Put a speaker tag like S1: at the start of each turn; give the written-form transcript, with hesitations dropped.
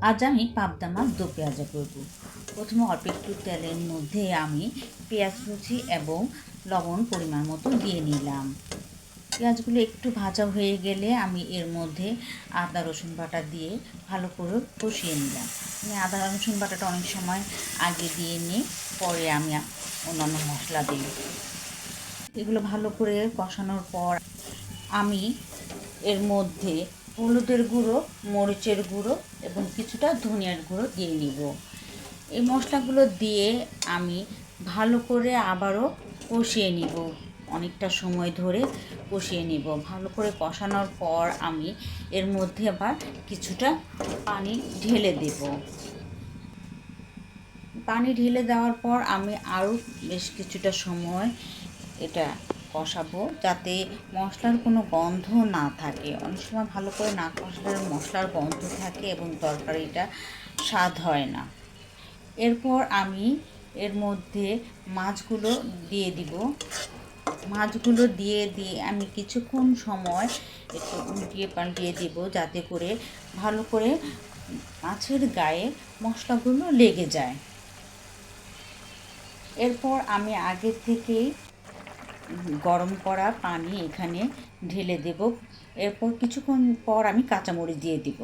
S1: আজ আমি পাবদা মাছ দো পেঁয়াজা করব। প্রথমে অল্প একটু তেলের মধ্যে আমি পেঁয়াজ কুচি এবং লবণ পরিমাণ মতো দিয়ে নিলাম। পেঁয়াজগুলো একটু ভাজা হয়ে গেলে আমি এর মধ্যে আদা রসুন বাটা দিয়ে ভালো করে কষিয়ে নিলাম। আমি আদা রসুন বাটাটা অনেক সময় আগে দিয়ে নিই, পরে আমি অন্যান্য মশলা দিই। এগুলো ভালো করে কষানোর পর আমি এর মধ্যে হলুদের গুঁড়ো, মরিচের গুঁড়ো এবং কিছুটা ধনিয়ার গুঁড়ো দিয়ে নিব। এই মশলাগুলো দিয়ে আমি ভালো করে আবারও কষিয়ে নিব, অনেকটা সময় ধরে কষিয়ে নিব। ভালো করে কষানোর পর আমি এর মধ্যে আবার কিছুটা পানি ঢেলে দেব। পানি ঢেলে দেওয়ার পর আমি আরও বেশ কিছুটা সময় এটা কষাবো, যাতে মশলার কোনো গন্ধ না থাকে। অনেক সময় ভালো করে না কষালে মশলার গন্ধ থাকে এবং তরকারিটা স্বাদ হয় না। এরপর আমি এর মধ্যে মাছগুলো দিয়ে দিব। মাছগুলো দিয়ে আমি কিছুক্ষণ সময় একটু উল্টিয়ে পাল্টিয়ে দিব, যাতে করে ভালো করে মাছের গায়ে মশলাগুলো লেগে যায়। এরপর আমি আগে থেকেই গরম করা পানি এখানে ঢেলে দেব। এরপর কিছুক্ষণ পর আমি কাঁচামরিচ দিয়ে দিব।